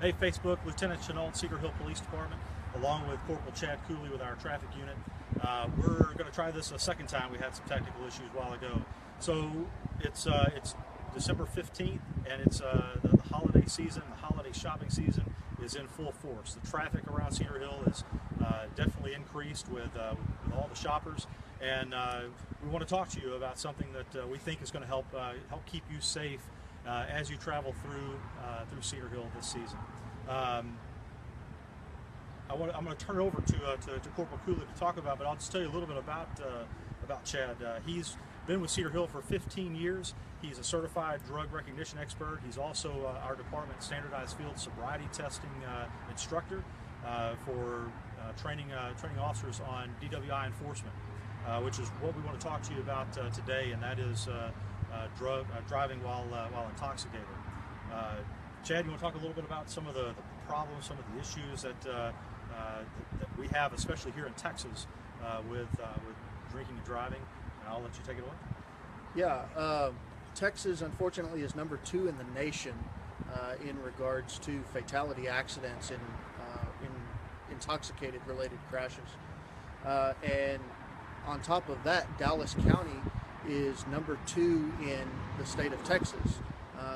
Hey, Facebook, Lieutenant Chenault, Cedar Hill Police Department, along with Corporal Chad Cooley with our traffic unit. We're going to try this a second time. We had some technical issues a while ago. So it's December 15th, and it's the holiday season. The holiday shopping season is in full force. The traffic around Cedar Hill is definitely increased with all the shoppers, and we want to talk to you about something that we think is going to help keep you safe as you travel through Cedar Hill this season. I'm going to turn it over to Corporal Cooley to talk about, but I'll just tell you a little bit about Chad. He's been with Cedar Hill for 15 years. He's a certified drug recognition expert. He's also our department standardized field sobriety testing instructor for training officers on DWI enforcement, which is what we want to talk to you about today, and that is driving while intoxicated. Chad, you want to talk a little bit about some of the problems, some of the issues that we have, especially here in Texas, with drinking and driving? And I'll let you take it away. Yeah, Texas, unfortunately, is number 2 in the nation in regards to fatality accidents in intoxicated-related crashes. And on top of that, Dallas County is number 2 in the state of Texas.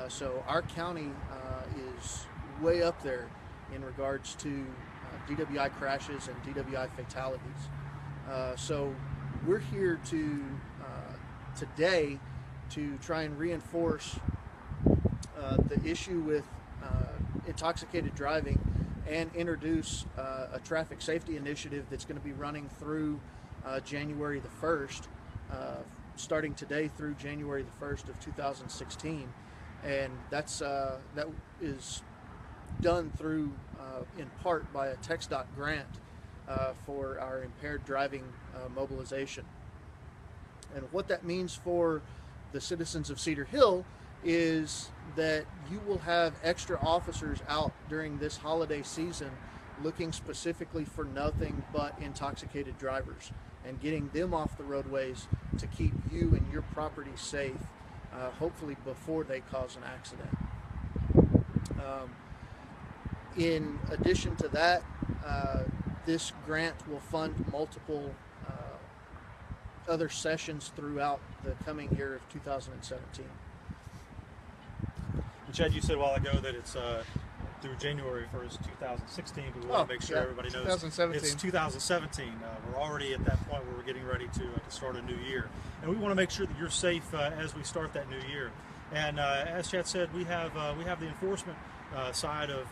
So our county is way up there in regards to DWI crashes and DWI fatalities. So we're here today to try and reinforce the issue with intoxicated driving and introduce a traffic safety initiative that's going to be running through January the 1st, starting today through January the 1st of 2016. And that is done through, in part, by a TxDOT grant for our impaired driving mobilization. And what that means for the citizens of Cedar Hill is that you will have extra officers out during this holiday season looking specifically for nothing but intoxicated drivers and getting them off the roadways to keep you and your property safe, hopefully before they cause an accident. In addition to that, this grant will fund multiple other sessions throughout the coming year of 2017. And Chad, you said a while ago that it's through January 1st, 2016, but we want to make sure everybody knows 2017. It's 2017. We're already at that point where we're getting ready to start a new year. And we want to make sure that you're safe as we start that new year. And as Chad said, we have the enforcement side of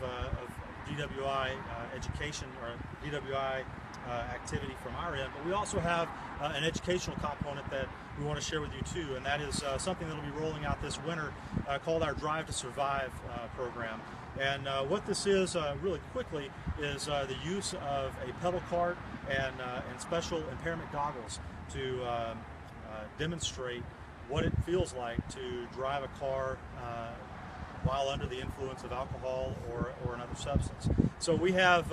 DWI education, or DWI activity from our end, but we also have an educational component that we want to share with you too, and that is something that will be rolling out this winter called our Drive to Survive program. And what this is, really quickly, is the use of a pedal cart and special impairment goggles to demonstrate what it feels like to drive a car while under the influence of alcohol or another substance. So we have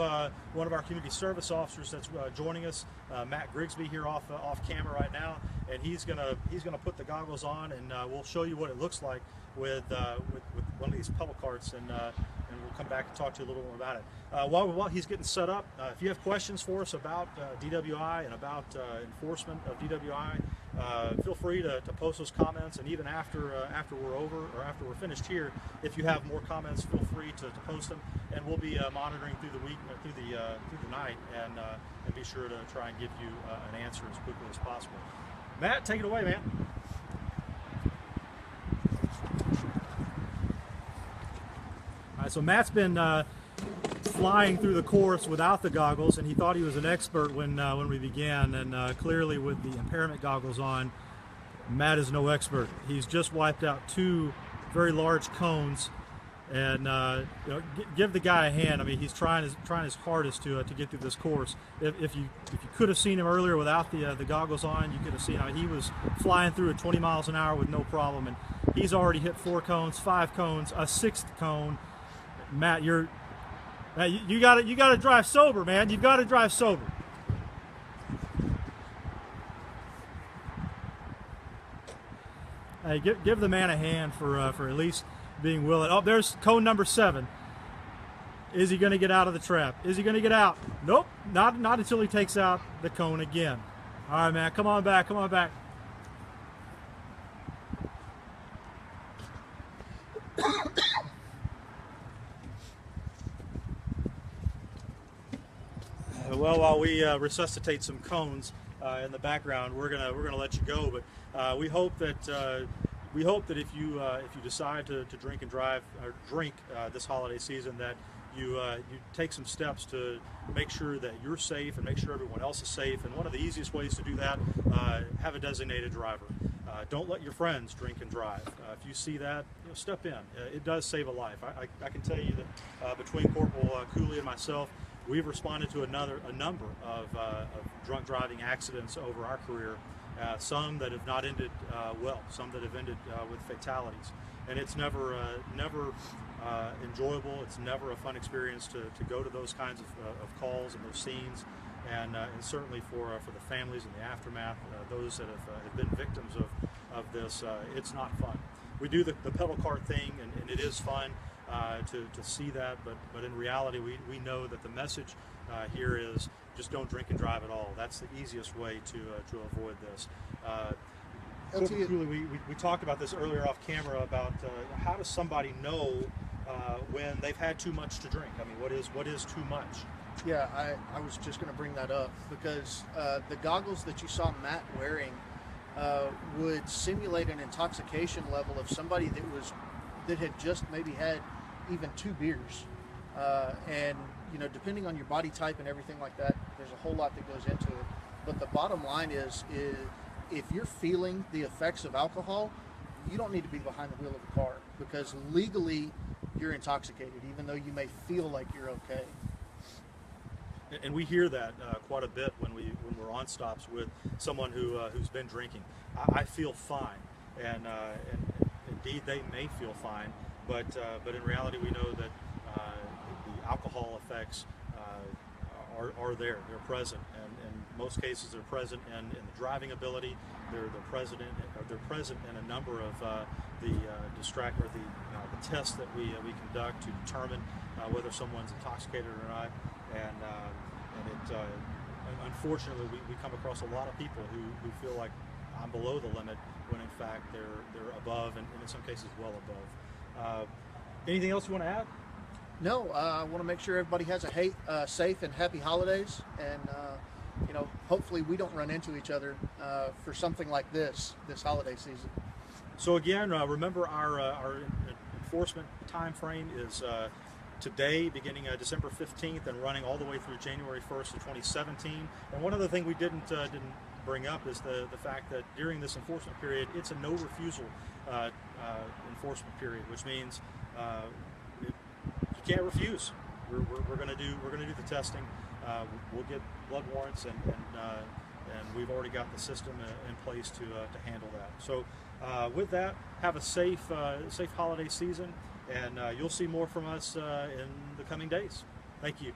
one of our community service officers that's joining us, Matt Grigsby, here off camera right now, and he's gonna put the goggles on, and we'll show you what it looks like with one of these pedal carts, and we'll come back and talk to you a little more about it. While he's getting set up, if you have questions for us about DWI and about enforcement of DWI, feel free to post those comments, and even after we're over or after we're finished here, if you have more comments, feel free to post them, and we'll be monitoring through the week, through the night, and be sure to try and give you an answer as quickly as possible. Matt, take it away, man. All right, so Matt's been flying through the course without the goggles, and he thought he was an expert when we began, and clearly with the impairment goggles on, Matt is no expert. He's just wiped out 2 very large cones, and give the guy a hand. I mean, he's trying his hardest to get through this course. If you could have seen him earlier without the goggles on, you could have seen how he was flying through at 20 miles an hour with no problem, and he's already hit 4 cones, 5 cones, a 6th cone. Matt, you got to drive sober, man. You've got to drive sober. Hey, give the man a hand for at least being willing. Oh, there's cone number 7. Is he going to get out of the trap? Is he going to get out? Nope, not until he takes out the cone again. All right, man, come on back, come on back. Well, while we resuscitate some cones in the background, we're gonna let you go. But we hope that if you decide to drink and drive or drink this holiday season, that you take some steps to make sure that you're safe and make sure everyone else is safe. And one of the easiest ways to do that, have a designated driver. Don't let your friends drink and drive. If you see that, step in. It does save a life. I can tell you that between Corporal Cooley and myself, we've responded to a number of drunk driving accidents over our career. Some that have not ended well, some that have ended with fatalities, and it's never enjoyable. It's never a fun experience to go to those kinds of calls and those scenes, and certainly for the families in the aftermath, those that have been victims of this, it's not fun. We do the pedal cart thing, and it is fun to see that, but in reality, we know that the message here is just don't drink and drive at all. That's the easiest way to avoid this. We talked about this earlier off camera about how does somebody know when they've had too much to drink? I mean, what is too much? Yeah, I was just going to bring that up because the goggles that you saw Matt wearing would simulate an intoxication level of somebody that had just maybe had even 2 beers. And depending on your body type and everything like that, there's a whole lot that goes into it. But the bottom line is if you're feeling the effects of alcohol, you don't need to be behind the wheel of a car because legally you're intoxicated, even though you may feel like you're okay. And we hear that quite a bit when we're on stops with someone who's been drinking. I feel fine, and indeed they may feel fine, but in reality we know that the alcohol effects are there. They're present, and in most cases they're present in the driving ability. They're present in a number of the tests that we conduct to determine whether someone's intoxicated or not. And unfortunately, we come across a lot of people who feel like I'm below the limit when in fact they're above, and in some cases well above. Anything else you want to add? No, I want to make sure everybody has a safe and happy holidays, and hopefully we don't run into each other for something like this holiday season. So again, remember our enforcement time frame is today, beginning December 15th and running all the way through January 1st of 2017. And one other thing we didn't bring up is the fact that during this enforcement period, it's a no refusal enforcement period, which means you can't refuse. We're going to do the testing. We'll get blood warrants, and we've already got the system in place to handle that. So with that, have a safe holiday season, and you'll see more from us in the coming days. Thank you.